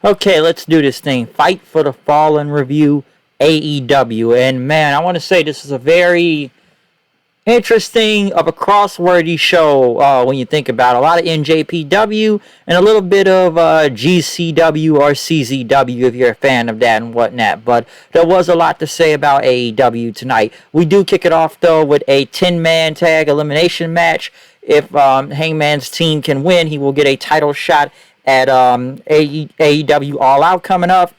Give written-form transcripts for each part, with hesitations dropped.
Okay, let's do this thing. Fight for the Fallen review, AEW. And man, I want to say this is a very interesting of a crosswordy show when you think about it. A lot of NJPW and a little bit of GCW or CZW if you're a fan of that and whatnot. But there was a lot to say about AEW tonight. We do kick it off though with a 10-man tag elimination match. If Hangman's team can win, he will get a title shot at AEW All Out coming up,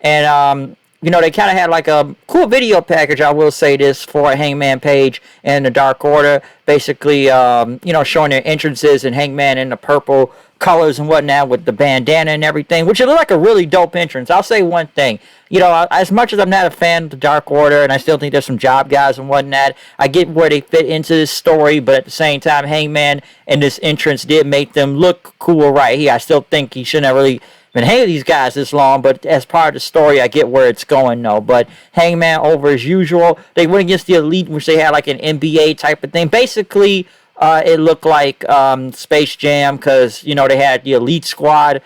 and they kind of had like a cool video package, I will say this, for Hangman Page and the Dark Order. Basically, showing their entrances and Hangman in the purple colors and whatnot with the bandana and everything, which it looked like a really dope entrance. I'll say one thing. As much as I'm not a fan of the Dark Order, and I still think there's some job guys and whatnot, I get where they fit into this story, but at the same time, Hangman and this entrance did make them look cool right here. I still think he shouldn't have really been hanging these guys this long, but as part of the story, I get where it's going, though. But Hangman over as usual. They went against the Elite, which they had like an NBA type of thing. Basically, it looked like Space Jam because, they had the Elite Squad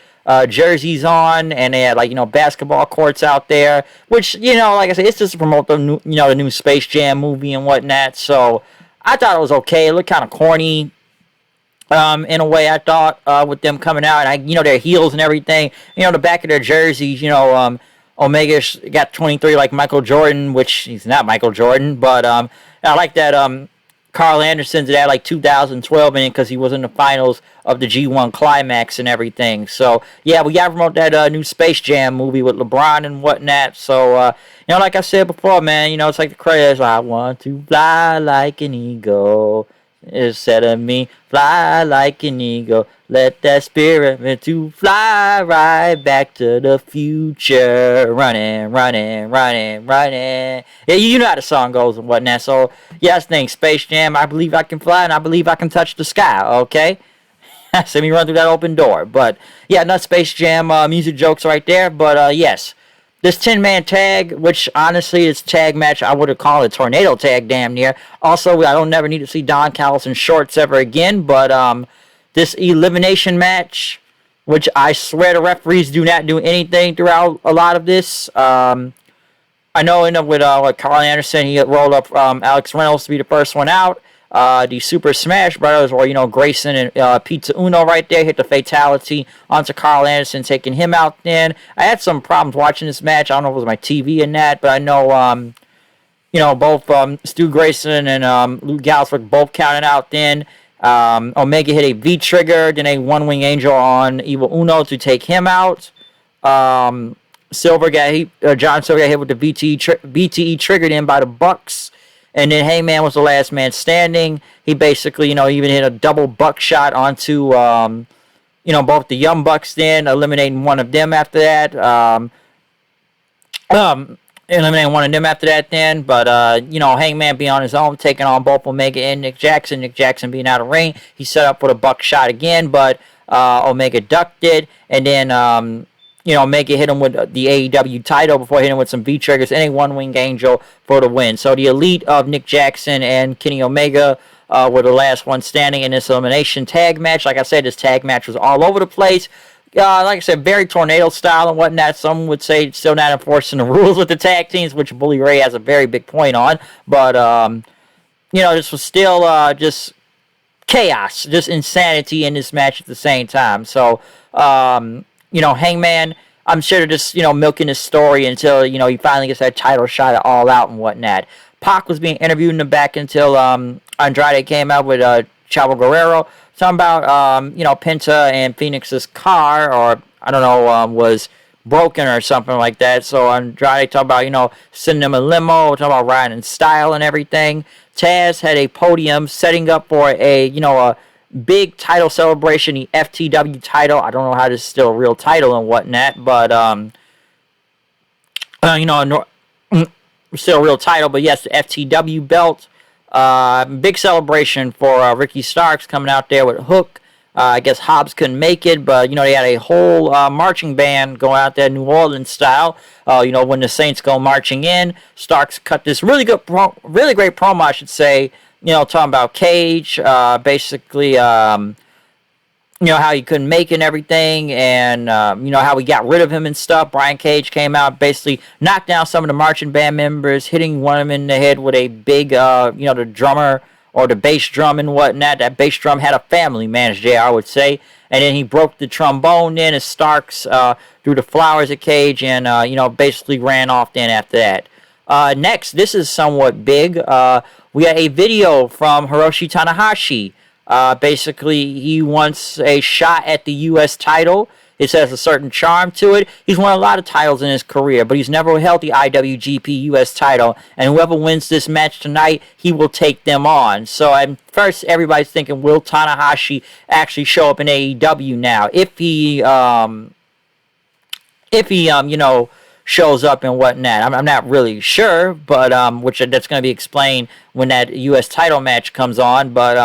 jerseys on, and they had basketball courts out there, which, like I said, it's just to promote the new Space Jam movie and whatnot. So I thought it was okay. It looked kind of corny. In a way, I thought, with them coming out, and their heels and everything, the back of their jerseys, Omega's got 23 like Michael Jordan, which he's not Michael Jordan, but I like that Carl Anderson's had like 2012 in it because he was in the finals of the G1 Climax and everything. So yeah, we got to promote that new Space Jam movie with LeBron and whatnot. So like I said before, man, it's like the credits. I want to fly like an eagle. Instead of me, fly like an eagle. Let that spirit meant to fly right back to the future. Running, running, running, running. Yeah, you know how the song goes and whatnot. So, yeah, that's the thing. Space Jam, I believe I can fly and I believe I can touch the sky, okay? See me run through that open door. But, yeah, not Space Jam music jokes right there. But, yes. This 10-man tag, which honestly, this tag match, I would have called it a tornado tag damn near. Also, I don't never need to see Don Callis in shorts ever again, but this elimination match, which I swear the referees do not do anything throughout a lot of this. I know with Carl Anderson, he rolled up Alex Reynolds to be the first one out. The Super Smash Brothers, or Grayson and Pizza Uno right there, hit the fatality onto Carl Anderson, taking him out then. I had some problems watching this match. I don't know if it was my TV and that, but I know, both Stu Grayson and Luke Gallows were both counted out then. Omega hit a V-trigger, then a one-wing angel on Evil Uno to take him out. John Silver got hit with the VTE triggered in by the Bucks. And then Hangman was the last man standing. He basically, even hit a double buckshot onto, both the Young Bucks then, eliminating one of them after that. Eliminating one of them after that then. But, Hangman being on his own, taking on both Omega and Nick Jackson. Nick Jackson being out of ring. He set up for the buckshot again, but Omega ducked it. And then... Omega hit him with the AEW title before hitting him with some V-triggers and a one-wing angel for the win. So the Elite of Nick Jackson and Kenny Omega were the last one standing in this elimination tag match. Like I said, this tag match was all over the place. Like I said, very tornado style and whatnot. Some would say it's still not enforcing the rules with the tag teams, which Bully Ray has a very big point on. But, this was still just chaos, just insanity in this match at the same time. So, Hangman, I'm sure they're just, milking his story until, he finally gets that title shot at All Out and whatnot. Pac was being interviewed in the back until Andrade came out with Chavo Guerrero, talking about, Penta and Phoenix's car, or, I don't know, was broken or something like that. So Andrade talked about, sending them a limo, talking about riding in style and everything. Taz had a podium setting up for a big title celebration, the FTW title. I don't know how this is still a real title and whatnot, but still a real title. But yes, the FTW belt. Big celebration for Ricky Starks coming out there with Hook. I guess Hobbs couldn't make it, but they had a whole marching band going out there, New Orleans style. When the Saints go marching in, Starks cut this really great promo, I should say. Talking about Cage, basically, how he couldn't make it and everything, and how we got rid of him and stuff. Brian Cage came out, basically knocked down some of the marching band members, hitting one of them in the head with a big, the drummer or the bass drum and whatnot. That bass drum had a family man, as JR would say. And then he broke the trombone in as Starks threw the flowers at Cage and, basically ran off then after that. Next, this is somewhat big. We had a video from Hiroshi Tanahashi. Basically, he wants a shot at the U.S. title. It has a certain charm to it. He's won a lot of titles in his career, but he's never held the IWGP U.S. title. And whoever wins this match tonight, he will take them on. So at first, everybody's thinking, will Tanahashi actually show up in AEW now? If he shows up and whatnot. I'm not really sure, but that's going to be explained when that U.S. title match comes on. But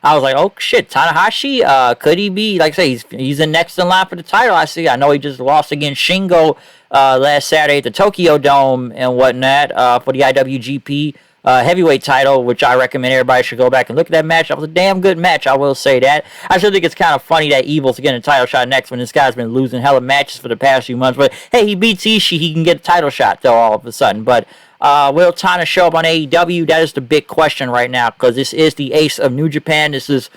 I was like, oh shit, Tanahashi, could he be? Like I say, he's the next in line for the title. I know he just lost against Shingo last Saturday at the Tokyo Dome and whatnot for the IWGP heavyweight title, which I recommend everybody should go back and look at that match. That was a damn good match, I will say that. I still think it's kind of funny that Evil's getting a title shot next when this guy's been losing hella matches for the past few months. But hey, he beats Ishii, he can get a title shot though all of a sudden. But will Tana show up on AEW? That is the big question right now, because this is the ace of New Japan. This is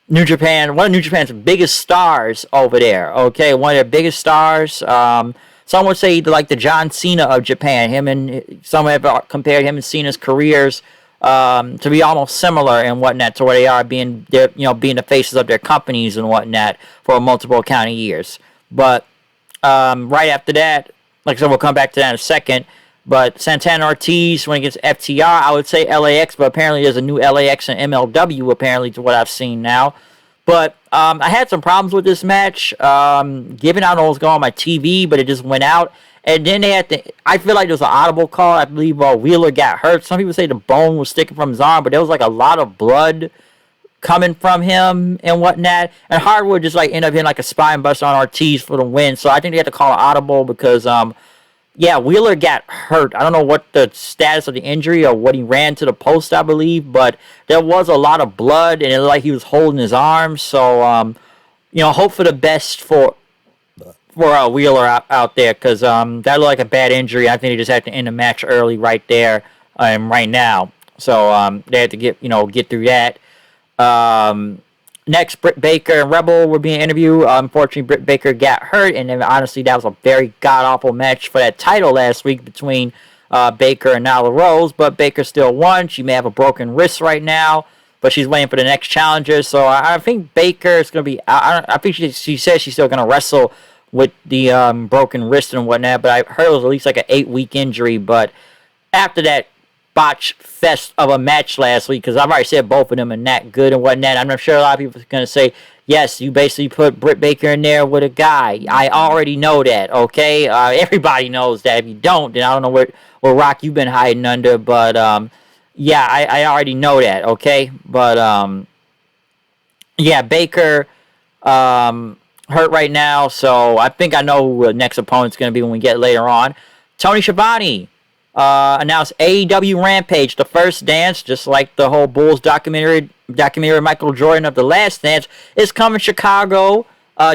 New Japan, one of New Japan's biggest stars over there. Okay, one of their biggest stars. Some would say like the John Cena of Japan. Some have compared him and Cena's careers to be almost similar and whatnot to where they are being the faces of their companies and whatnot for multiple account of years. But right after that, like I said, we'll come back to that in a second. But Santana Ortiz went against FTR. I would say LAX, but apparently there's a new LAX and MLW apparently to what I've seen now. But I had some problems with this match. Given I don't know what was going on my TV, but it just went out. And then I feel like there was an audible call. I believe Wheeler got hurt. Some people say the bone was sticking from his arm, but there was like a lot of blood coming from him and whatnot. And Hardwood just like ended up hitting like a spine buster on Ortiz for the win. So I think they had to call an audible because Wheeler got hurt. I don't know what the status of the injury or what he ran to the post, I believe, but there was a lot of blood and it looked like he was holding his arm. So, hope for the best for Wheeler out there, because that looked like a bad injury. I think they just had to end the match early right there right now. So they had to get through that. Next, Britt Baker and Rebel were being interviewed. Unfortunately, Britt Baker got hurt, and then, honestly, that was a very god-awful match for that title last week between Baker and Nyla Rose, but Baker still won. She may have a broken wrist right now, but she's waiting for the next challenger, so I think Baker is going to be... I think she says she's still going to wrestle with the broken wrist and whatnot, but I heard it was at least like an 8-week injury, but after that botch fest of a match last week, because I've already said both of them are not good and whatnot. I'm sure a lot of people are going to say, yes, you basically put Britt Baker in there with a guy. I already know that, okay? Everybody knows that. If you don't, then I don't know what rock you've been hiding under, but I already know that, okay? But Baker hurt right now, so I think I know who the next opponent's going to be when we get later on. Tony Schiavone announced AEW Rampage, the first dance, just like the whole Bulls documentary Michael Jordan of The Last Dance, is coming to Chicago,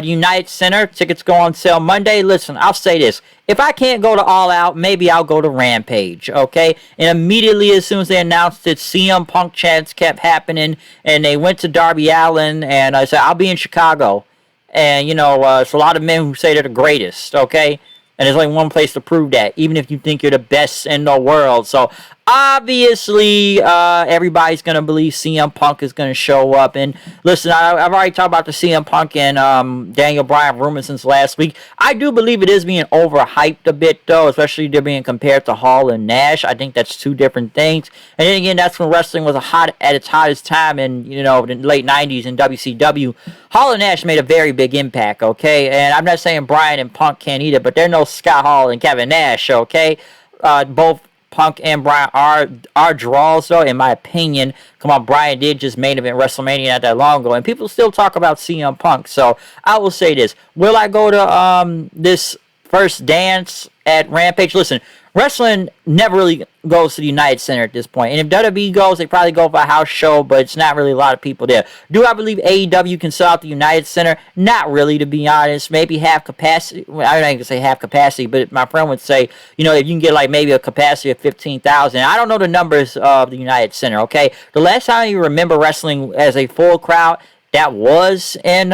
United Center. Tickets go on sale Monday. Listen, I'll say this. If I can't go to All Out, maybe I'll go to Rampage, okay? And immediately as soon as they announced it, CM Punk chants kept happening, and they went to Darby Allin, and I said, I'll be in Chicago. And, it's a lot of men who say they're the greatest, okay? And there's only one place to prove that, even if you think you're the best in the world. So, obviously, everybody's going to believe CM Punk is going to show up. And listen, I've already talked about the CM Punk and Daniel Bryan rumor since last week. I do believe it is being overhyped a bit, though, especially they're being compared to Hall and Nash. I think that's two different things. And then again, that's when wrestling was at its hottest time in, the late 90s in WCW. Hall and Nash made a very big impact, okay? And I'm not saying Bryan and Punk can't either, but they're no Scott Hall and Kevin Nash, okay? Both Punk and Bryan are draws, though, in my opinion. Come on, Bryan did just main event WrestleMania not that long ago, and people still talk about CM Punk. So I will say this: will I go to this first dance at Rampage? Listen, wrestling never really goes to the United Center at this point. And if WWE goes, they probably go for a house show, but it's not really a lot of people there. Do I believe AEW can sell out the United Center? Not really, to be honest. Maybe half capacity. Well, I'm not going to say half capacity, but my friend would say, you know, if you can get like maybe a capacity of 15,000. I don't know the numbers of the United Center, okay? The last time you remember wrestling as a full crowd, that was in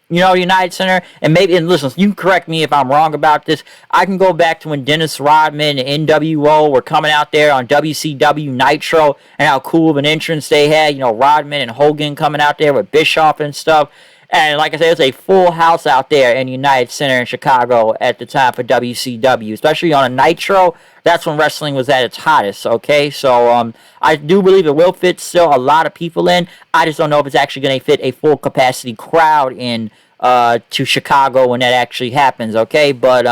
you know, United Center. And maybe, and listen, you can correct me if I'm wrong about this. I can go back to when Dennis Rodman and NWO were coming out there on WCW Nitro, and how cool of an entrance they had. You know, Rodman and Hogan coming out there with Bischoff and stuff. And like I said, it was a full house out there in United Center in Chicago at the time for WCW, especially on a Nitro. That's when wrestling was at its hottest, okay? So I do believe it will fit still a lot of people in. I just don't know if it's actually going to fit a full capacity crowd in to Chicago when that actually happens, okay? But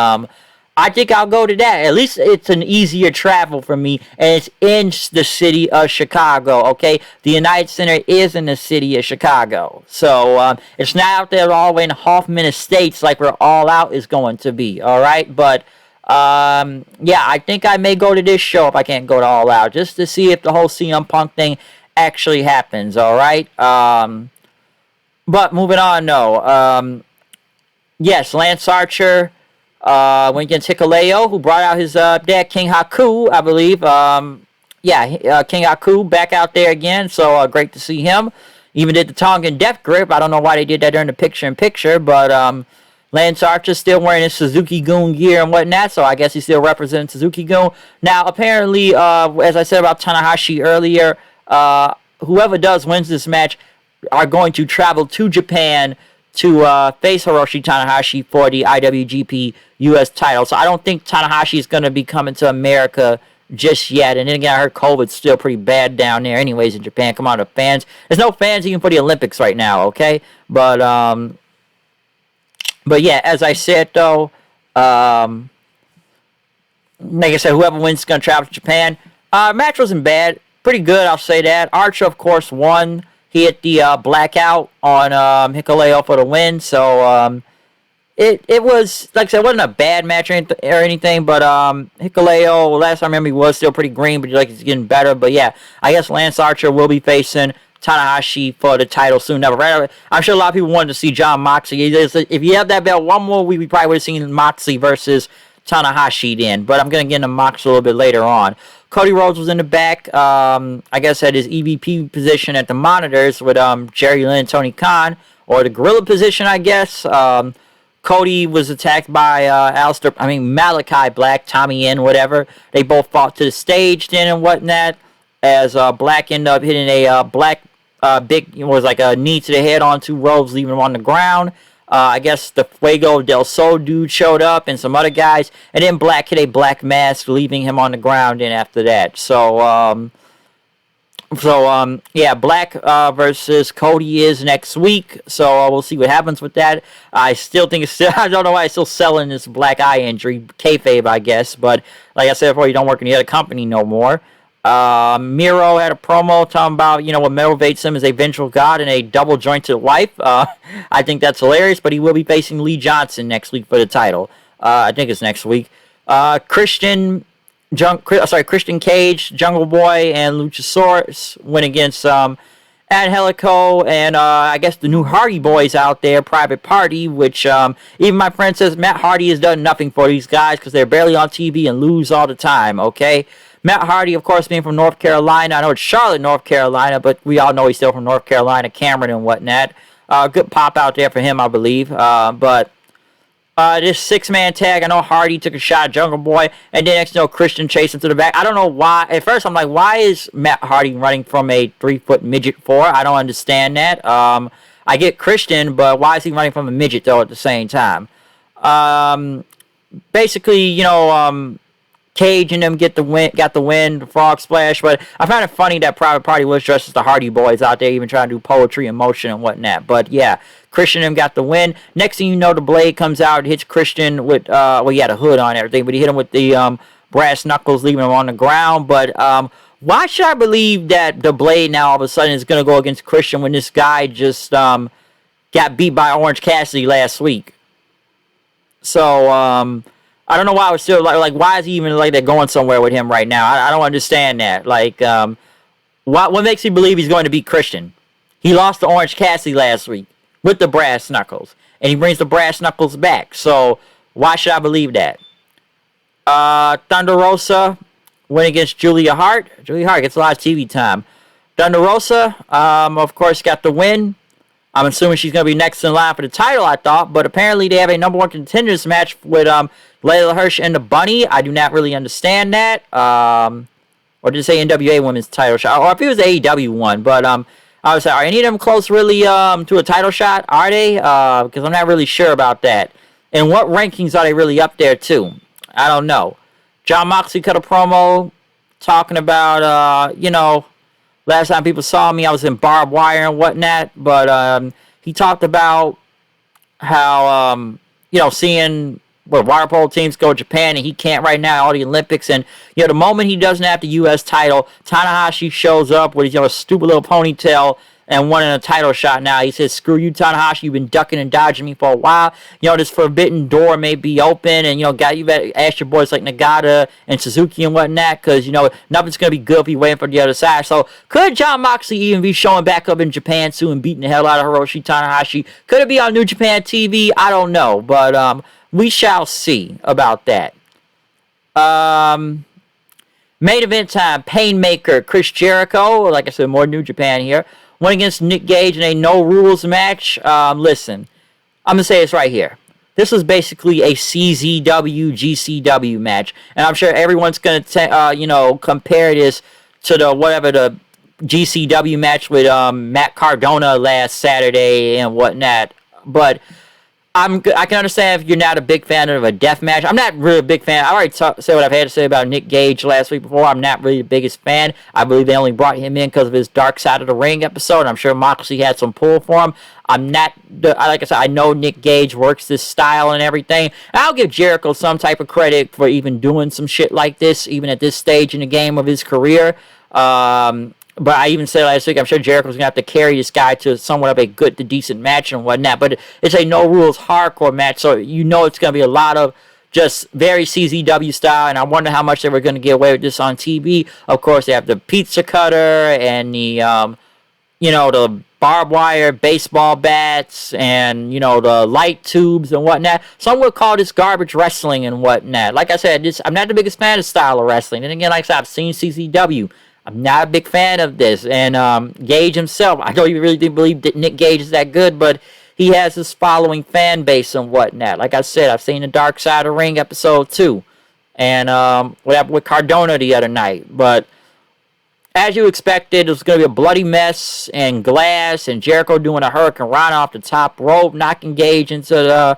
I think I'll go to that. At least it's an easier travel for me, and it's in the city of Chicago, okay? The United Center is in the city of Chicago. So it's not out there all the way in Hoffman Estates like where All Out is going to be, all right? But yeah, I think I may go to this show if I can't go to All Out, just to see if the whole CM Punk thing actually happens, all right? But moving on, no. Yes, Lance Archer went against Hikuleo, who brought out his dad, King Haku, I believe. Yeah, King Haku back out there again, so great to see him. Even did the Tongan Death Grip. I don't know why they did that during the picture-in-picture, but Lance Archer still wearing his Suzuki Gun gear and whatnot, so I guess he still represents Suzuki Gun. Now, apparently, as I said about Tanahashi earlier, whoever wins this match are going to travel to Japan to face Hiroshi Tanahashi for the IWGP US title. So I don't think Tanahashi is going to be coming to America just yet. And then again, I heard COVID's still pretty bad down there anyways in Japan. Come on, the fans. There's no fans even for the Olympics right now, okay? But yeah, as I said, though, like I said, whoever wins is going to travel to Japan. Match wasn't bad. Pretty good, I'll say that. Archer, of course, won. He hit the blackout on Hikuleo for the win. So it was, like I said, it wasn't a bad match or anything. But Hikuleo, last time I remember, he was still pretty green, but like he's getting better. But yeah, I guess Lance Archer will be facing Tanahashi for the title soon. I'm sure a lot of people wanted to see Jon Moxley. If you have that belt one more week, we probably would have seen Moxley versus Tanahashi then. But I'm going to get into Moxley a little bit later on. Cody Rhodes was in the back, I guess at his EVP position at the monitors with Jerry Lynn and Tony Khan, or the gorilla position, I guess. Cody was attacked by Malachi Black, Tommy Inn, whatever. They both fought to the stage then and whatnot, as Black ended up hitting a was like a knee to the head onto Rhodes, leaving him on the ground. I guess the Fuego del Sol dude showed up and some other guys. And then Black hit a black mask, leaving him on the ground then after that. So yeah, Black versus Cody is next week. So we'll see what happens with that. I still think I don't know why I'm still selling this black eye injury. Kayfabe, I guess. But like I said before, you don't work in the other company no more. Miro had a promo talking about, what motivates him is a vengeful god and a double jointed wife. I think that's hilarious, but he will be facing Lee Johnson next week for the title. I think it's next week. Christian Cage, Jungle Boy, and Luchasaurus went against Angelico and I guess the new Hardy Boys out there, Private Party, which even my friend says Matt Hardy has done nothing for these guys because they're barely on TV and lose all the time, okay? Matt Hardy, of course, being from North Carolina. I know it's Charlotte, North Carolina, but we all know he's still from North Carolina, Cameron and whatnot. Good pop out there for him, I believe. But this six-man tag, I know Hardy took a shot at Jungle Boy, and then next Christian chased him to the back. I don't know why. At first, I'm like, why is Matt Hardy running from a 3-foot midget for? I don't understand that. I get Christian, but why is he running from a midget, though, at the same time? Basically, Cage and them got the win, the frog splash, but I found it funny that Private Party was dressed as the Hardy Boys out there, even trying to do poetry and motion and whatnot. But yeah, Christian and them got the win. Next thing you know, the Blade comes out, hits Christian with, he had a hood on and everything, but he hit him with the brass knuckles, leaving him on the ground. But why should I believe that the Blade now all of a sudden is going to go against Christian when this guy just got beat by Orange Cassidy last week? So, I don't know why I was still like why is he even like they're going somewhere with him right now? I don't understand that. Like, what makes you believe he's going to beat Christian? He lost to Orange Cassidy last week with the brass knuckles, and he brings the brass knuckles back. So why should I believe that? Thunder Rosa went against Julia Hart. Julia Hart gets a lot of TV time. Thunder Rosa, of course, got the win. I'm assuming she's going to be next in line for the title, I thought. But apparently they have a number one contenders match with Layla Hirsch and the Bunny. I do not really understand that. Or did it say NWA Women's title shot? Or if it was the AEW one. But I was like, are any of them close really to a title shot? Are they? Because I'm not really sure about that. And what rankings are they really up there to? I don't know. John Moxley cut a promo talking about, last time people saw me, I was in barbed wire and whatnot. But he talked about how, seeing where water polo teams go to Japan and he can't right now, all the Olympics. And, the moment he doesn't have the U.S. title, Tanahashi shows up with his, a stupid little ponytail and wanting a title shot now. He says, screw you, Tanahashi. You've been ducking and dodging me for a while. This forbidden door may be open. And, you better ask your boys like Nagata and Suzuki and whatnot. Because, nothing's going to be good if you're waiting for the other side. So, could John Moxley even be showing back up in Japan soon and beating the hell out of Hiroshi Tanahashi? Could it be on New Japan TV? I don't know. But, we shall see about that. Main event time. Painmaker Chris Jericho. Like I said, more New Japan here. Went against Nick Gage in a no-rules match. Listen, I'm going to say this right here. This was basically a CZW, GCW match. And I'm sure everyone's going to, compare this to the GCW match with Matt Cardona last Saturday and whatnot. But I can understand if you're not a big fan of a death match. I'm not really a big fan. I already said what I've had to say about Nick Gage last week before. I'm not really the biggest fan. I believe they only brought him in because of his Dark Side of the Ring episode. And I'm sure Moxley had some pull for him. Like I said, I know Nick Gage works this style and everything. And I'll give Jericho some type of credit for even doing some shit like this, even at this stage in the game of his career. But I even said last week, I'm sure Jericho's going to have to carry this guy to somewhat of a good to decent match and whatnot. But it's a no-rules hardcore match, so it's going to be a lot of just very CZW style. And I wonder how much they were going to get away with this on TV. Of course, they have the pizza cutter and the, the barbed wire baseball bats and, the light tubes and whatnot. Some would call this garbage wrestling and whatnot. Like I said, I'm not the biggest fan of style of wrestling. And again, like I said, I've seen CZW. I'm not a big fan of this. And Gage himself, I don't even really believe that Nick Gage is that good, but he has his following fan base and whatnot. Like I said, I've seen the Dark Side of the Ring episode 2. And what happened with Cardona the other night. But as you expected, it was going to be a bloody mess and glass and Jericho doing a Hurricane Rana off the top rope, knocking Gage into the...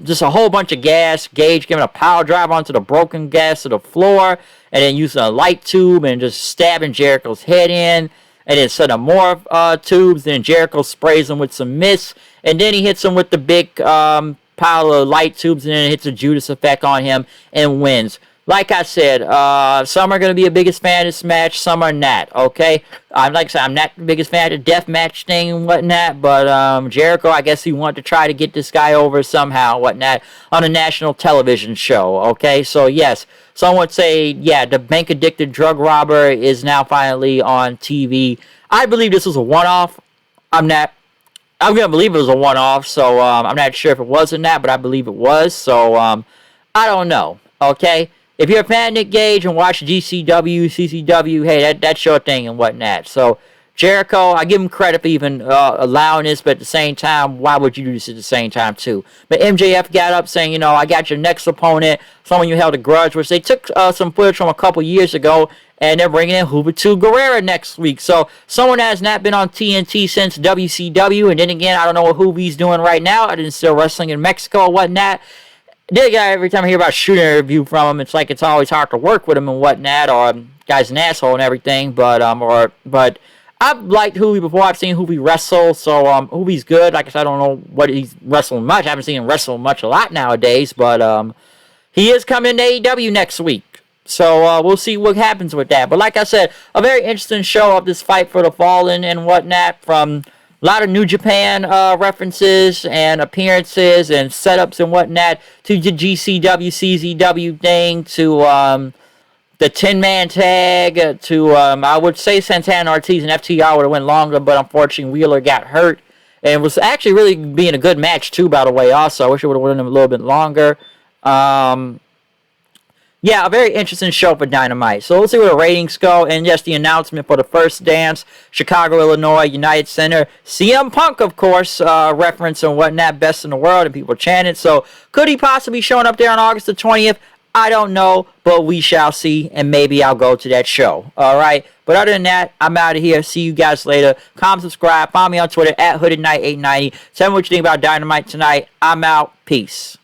just a whole bunch of gas. Gage giving a power drive onto the broken gas to the floor, and then using a light tube and just stabbing Jericho's head in, and then set up more tubes. Then Jericho sprays him with some mist, and then he hits him with the big pile of light tubes, and then hits a Judas effect on him and wins. Like I said, some are going to be the biggest fan of this match, some are not, okay? Like I said, I'm not the biggest fan of the death match thing and whatnot, but Jericho, I guess he wanted to try to get this guy over somehow, whatnot, on a national television show, okay? So, yes, some would say, yeah, the bank-addicted drug robber is now finally on TV. I believe this was a one-off. I'm going to believe it was a one-off, so I'm not sure if it was or not, but I believe it was, so I don't know, okay? If you're a fan of Nick Gage and watch GCW, CCW, hey, that's your thing and whatnot. So, Jericho, I give him credit for even allowing this, but at the same time, why would you do this at the same time, too? But MJF got up saying, I got your next opponent, someone you held a grudge, which they took some footage from a couple years ago, and they're bringing in Juventud Guerrera next week. So, someone that has not been on TNT since WCW, and then again, I don't know what Juvi's doing right now, I didn't still wrestling in Mexico or whatnot. The guy, every time I hear about a shooting interview from him, it's like it's always hard to work with him and whatnot, or guy's an asshole and everything. But I've liked Juvi before. I've seen Juvi wrestle, so Juvi's good. Like I said, I don't know what he's wrestling much. I haven't seen him wrestle much a lot nowadays, but he is coming to AEW next week. So we'll see what happens with that. But like I said, a very interesting show of this fight for the fallen and whatnot from A lot of New Japan references and appearances and setups and whatnot to the GCW, CZW thing, to the 10-man tag, to, I would say Santana Ortiz and FTR would have went longer, but unfortunately Wheeler got hurt. And it was actually really being a good match, too, by the way, also. I wish it would have went a little bit longer. Yeah, a very interesting show for Dynamite. So let's see where the ratings go. And yes, the announcement for the first dance, Chicago, Illinois, United Center. CM Punk, of course, reference and whatnot, best in the world, and people chanted. So could he possibly showing up there on August the 20th? I don't know, but we shall see, and maybe I'll go to that show. All right. But other than that, I'm out of here. See you guys later. Comment, subscribe. Follow me on Twitter at HoodedKnight890. Tell me what you think about Dynamite tonight. I'm out. Peace.